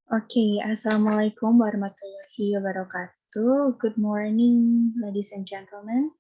Okay, Assalamualaikum warahmatullahi wabarakatuh. Good morning, ladies and gentlemen.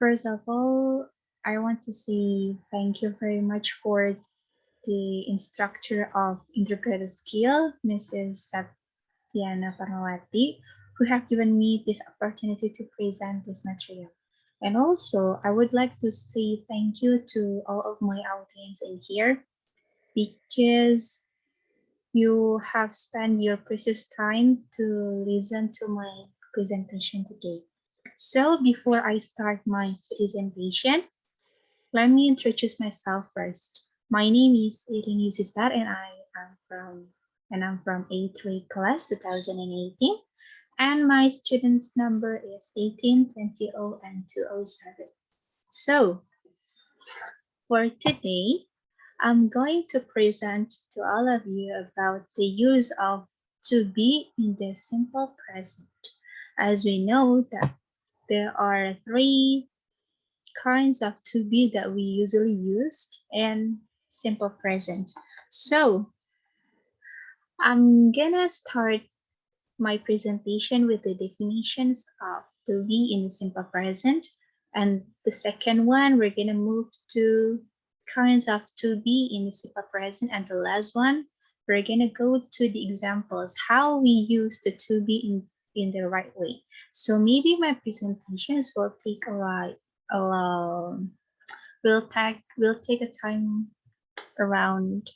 First of all, I want to say thank you very much for the instructor of integrated skill, Mrs. Satyana Parmawati, who have given me this opportunity to present this material. And also, I would like to say thank you to all of my audience in here because you have spent your precious time to listen to my presentation today. So before I start my presentation, let me introduce myself first. My name is Irin Yusysar and I'm from A3 class 2018 and my students number is 18, 20, and 207. So for today, I'm going to present to all of you about the use of to be in the simple present. As we know that there are three kinds of to be that we usually use in simple present. So I'm gonna start my presentation with the definitions of to be in the simple present. And the second one, we're gonna move to kinds of to be in the simple present. And the last one, we're gonna go to the examples, how we use the to be in the right way. So maybe my presentations will take a while. Will take a time around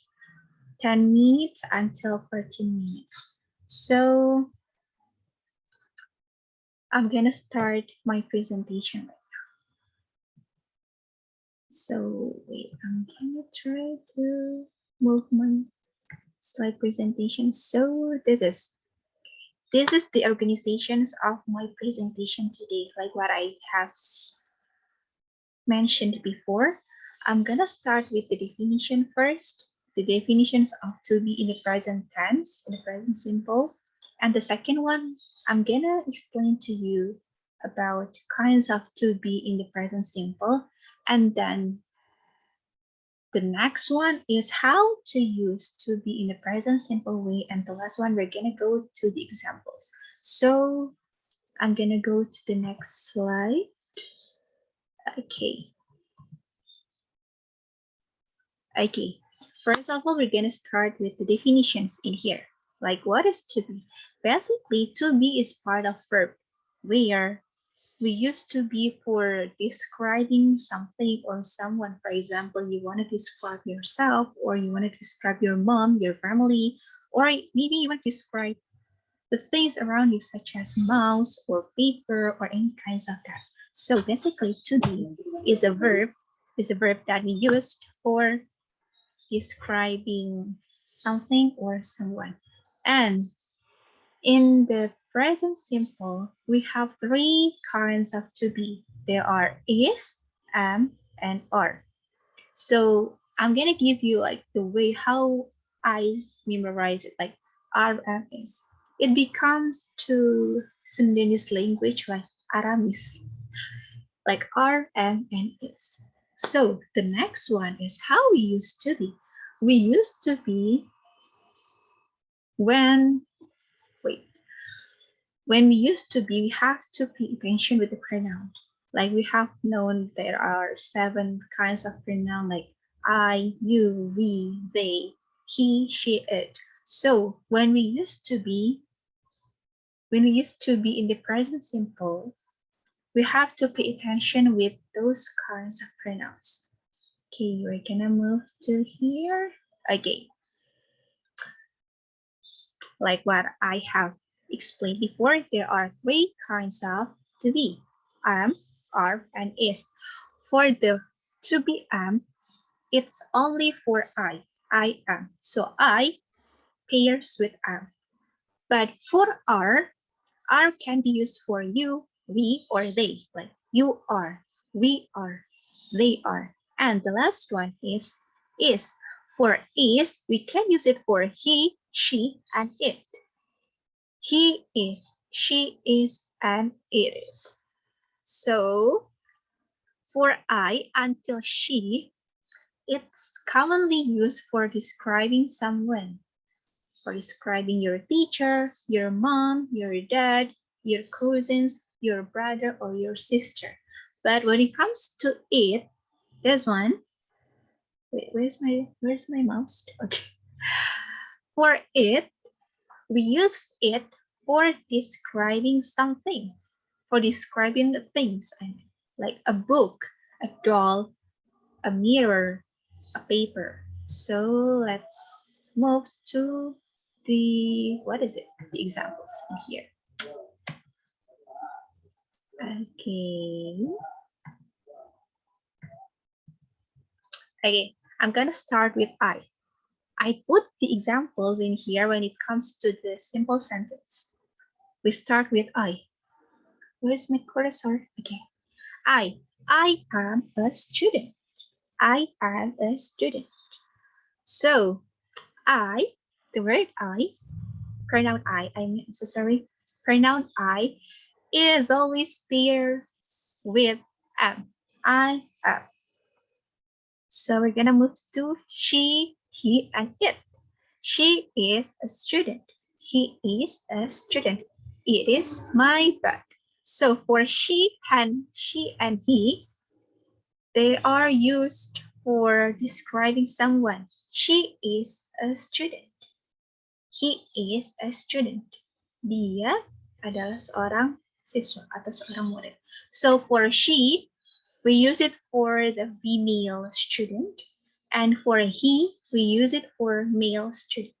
10 minutes until 14 minutes. So I'm gonna start my presentation right now. So wait, I'm gonna try to move my slide presentation. So this is the organizations of my presentation today, like what I have mentioned before. I'm gonna start with the definition first, the definitions of to be in the present tense, in the present simple. And the second one, I'm gonna explain to you about kinds of to be in the present simple. And then the next one is how to use to be in the present simple way. And the last one, we're gonna go to the examples. So I'm gonna go to the next slide. Okay. Okay, first of all, we're gonna start with the definitions in here. Like what is to be? Basically, to be is part of verb, where we use to be for describing something or someone. For example, you want to describe yourself, or you want to describe your mom, your family, or maybe you want to describe the things around you, such as mouse or paper or any kinds of that. So basically, to be is a verb that we use for describing something or someone. And in the present simple, we have three kinds of to be. There are is, am, and are. So I'm gonna give you like the way how I memorize it, like are, am, is. It becomes to Sundanese language like Aramis, like are, am, and is. So the next one is how we used to be. We used to be when, wait, when we used to be, we have to pay attention with the pronoun. Like we have known there are 7 kinds of pronoun like I, you, we, they, he, she, it. So when we used to be in the present simple, we have to pay attention with those kinds of pronouns. Okay, we're gonna move to here. Okay. Like what I have explained before, there are 3 kinds of to be: am, are, and is. For the to be am, it's only for I am. So I pairs with am. But for are can be used for you, we, or they. Like you are, we are, they are. And the last one is is. For is, we can use it for he, she, and it. He is, she is, and it is. So for I until she, it's commonly used for describing someone. for describing your teacher, your mom, your dad, your cousins, your brother, or your sister. But when it comes to it, this one, wait, where's my mouse? Okay. For it, we use it for describing something, for describing the things, I mean, like a book, a doll, a mirror, a paper. So let's move to the, what is it? The examples in here. Okay. Okay, I'm gonna start with I. I put the examples in here when it comes to the simple sentence. We start with I. Where's my cursor? Okay. I am a student. I am a student. So I, the word I, pronoun I'm so sorry. Pronoun I is always paired with am. I am. So we're gonna move to she, he, and it. She is a student. He is a student. It is my bag. So for she and he, they are used for describing someone. She is a student. He is a student. Dia adalah seorang siswa atau seorang murid. So for she, we use it for the female student. And for he, we use it for male student.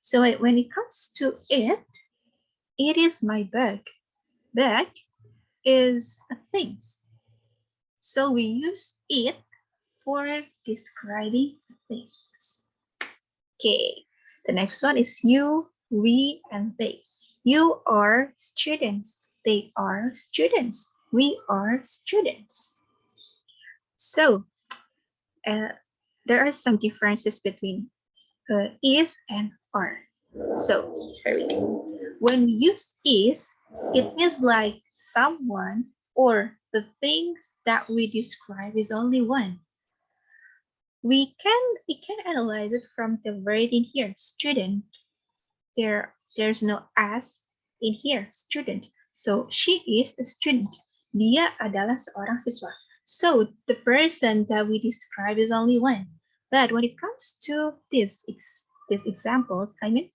So when it comes to it, it is my bag. Bag is a things. So we use it for describing things. Okay, the next one is you, we, and they. You are students. They are students. We are students. So there are some differences between is and are. So here we go. When we use is, it means like someone or the things that we describe is only one. We can analyze it from the word in here, student. There's no as in here, student. So she is a student. Dia adalah seorang siswa. So the person that we describe is only one. But when it comes to these examples, I mean,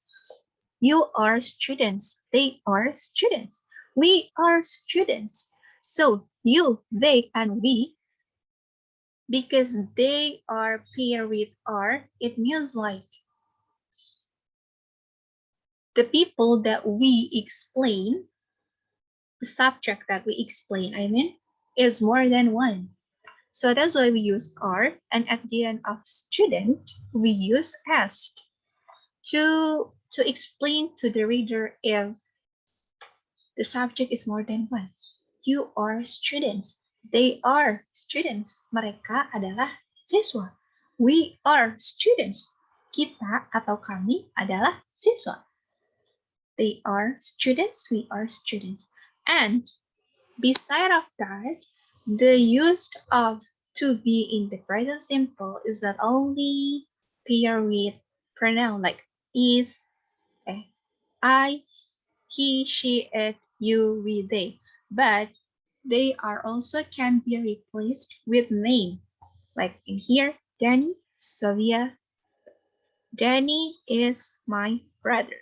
you are students. They are students. We are students. So you, they, and we, because they are paired with are, it means like the people that we explain, the subject that we explain, I mean, is more than one. So that's why we use are, and at the end of student, we use as to explain to the reader if the subject is more than one. You are students. They are students. Mereka adalah siswa. We are students. Kita atau kami adalah siswa. They are students. We are students. And beside of that, the use of to be in the present simple is not only paired with pronoun like is, I, he, she, it, you, we, they. But they are also can be replaced with name. Like in here, Danny, Sylvia. Danny is my brother.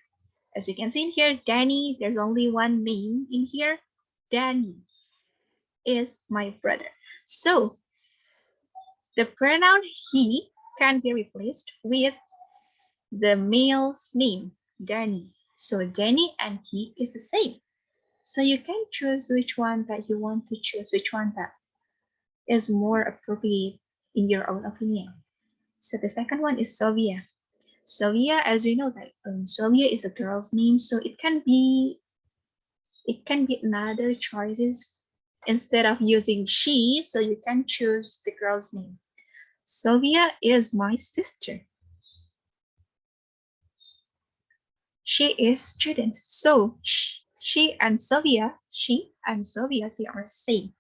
As you can see in here, Danny, there's only one name in here. Danny is my brother. So the pronoun he can be replaced with the male's name, Danny. So Danny and he is the same. So you can choose which one that you want to choose, which one that is more appropriate in your own opinion. So the second one is Sylvia. Sylvia, as we know, that Sylvia is a girl's name, so it can be another choices instead of using she, so you can choose the girl's name. Sylvia is my sister. She is student. So she and Sylvia, they are same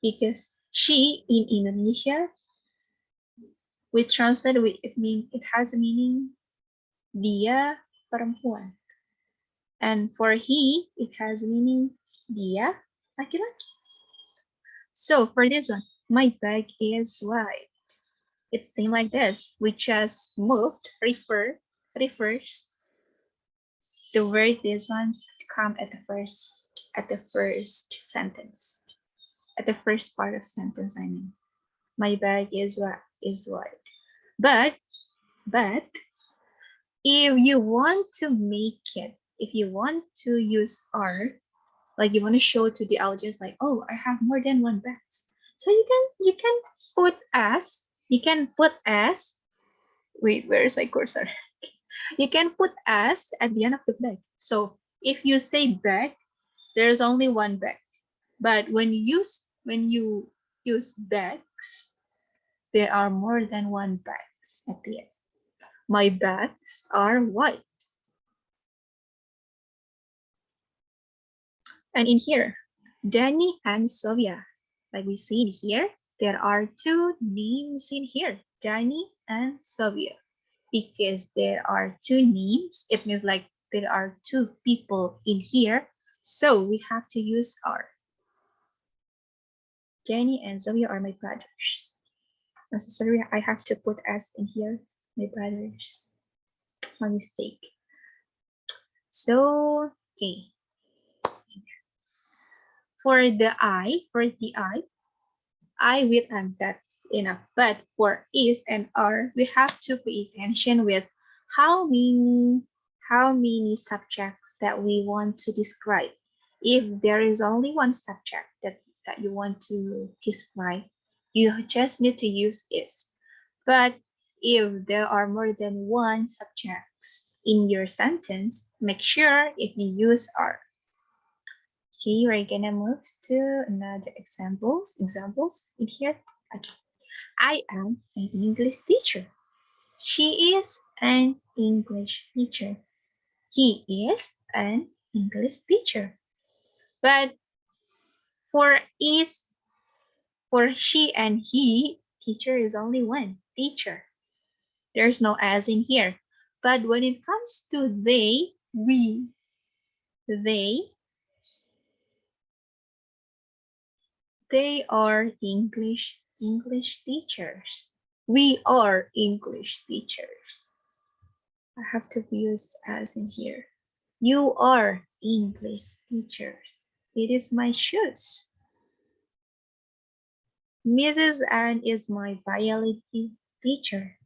because she in Indonesia, we translate it has a meaning dia perempuan. And for he, it has meaning dia, laki-laki. So for this one, my bag is white. It's same like this. We just moved, refers. The word this one come at the first sentence. At the first part of sentence, I mean. My bag is white. But if you want to make it, if you want to use R, like you want to show to the audience, like, oh, I have more than one bag. So you can put as, wait, where is my cursor? You can put as at the end of the bag. So if you say bag, there's only one bag. But when you use bags, there are more than one bags at the end. My bags are white. And in here, Danny and Sylvia. Like we see here, there are two names in here, Danny and Sylvia. Because there are two names, it means like there are two people in here. So we have to use R. Danny and Sylvia are my brothers. I'm so sorry, I have to put S in here, my brothers. My mistake. So, okay. For the I with M, that's enough. But for is and are, we have to pay attention with how many subjects that we want to describe. If there is only one subject that you want to describe, you just need to use is. But if there are more than one subjects in your sentence, make sure if you use are. Okay, we're gonna move to another examples in here. Okay. I am an English teacher. She is an English teacher. He is an English teacher. But for she and he, teacher is only one, teacher. There's no as in here. But when it comes to they, we, they are English teachers. We are English teachers. I have to use as in here. You are English teachers. It is my shoes. Mrs. Ann is my biology teacher.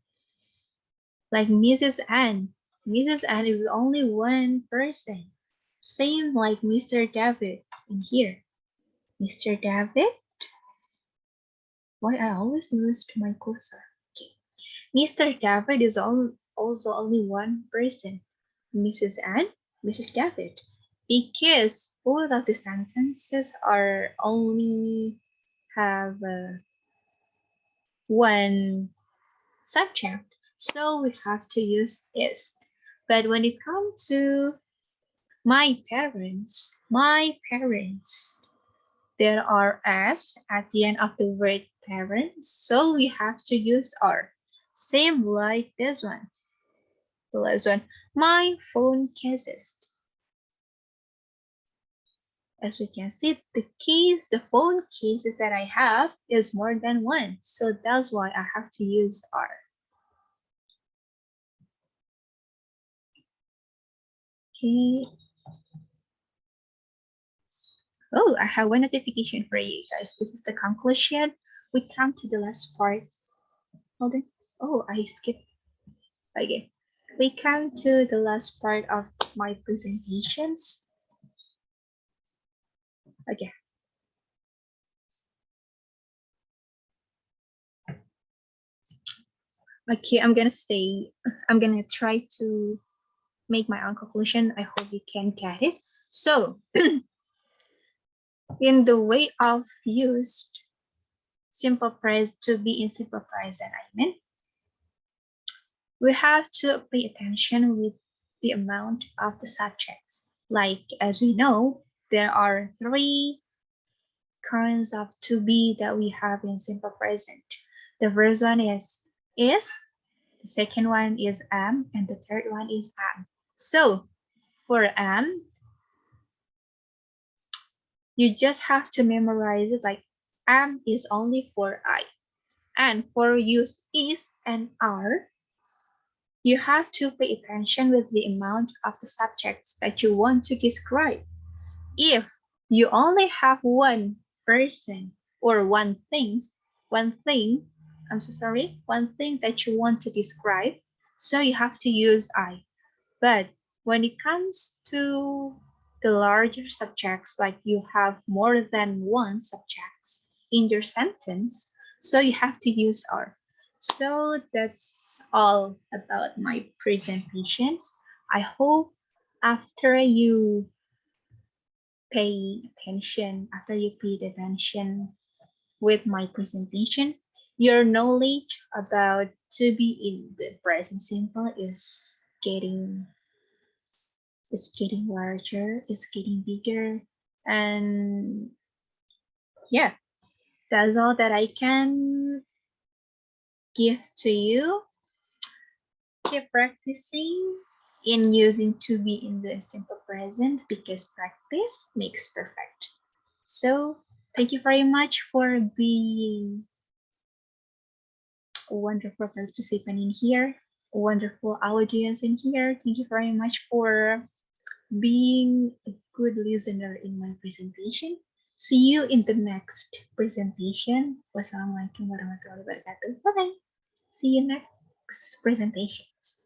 Like Mrs. Ann. Mrs. Ann is only one person. Same like Mr. David in here. Mr. David? Why I always lose to my cursor? Okay. Mr. David is also only one person. Mrs. Ann, Mrs. David. Because both of the sentences are only have one subject. So we have to use is. But when it comes to my parents, there are s at the end of the word parents, so we have to use are. Same like this one. The last one, my phone cases. As you can see, the phone cases that I have is more than one, so that's why I have to use are. Okay. Oh, I have one notification for you guys. This is the conclusion. We come to the last part. Hold on. Oh, I skipped. Okay. We come to the last part of my presentations. Okay. Okay, I'm gonna try to make my own conclusion. I hope you can get it. So, in the way of used simple present to be in simple present, I mean, we have to pay attention with the amount of the subjects. Like, as we know, there are three kinds of to be that we have in simple present. The first one is, the second one is am, and the third one is am. So for you just have to memorize it like is only for I. And for use is and are, you have to pay attention with the amount of the subjects that you want to describe. If you only have one person or one thing, I'm so sorry, one thing that you want to describe, so you have to use I. But when it comes to the larger subjects, like you have more than one subjects in your sentence, so you have to use are. So that's all about my presentations. I hope after you paid attention with my presentations, your knowledge about to be in the present simple is getting larger, is getting bigger. And yeah, that's all that I can give to you. Keep practicing in using to be in the simple present because practice makes perfect. So thank you very much for being a wonderful participant in here, a wonderful audience in here. Thank you very much for being a good listener in my presentation. See you in the next presentation. Wassalamualaikum warahmatullahi wabarakatuh. Bye bye. See you next presentations.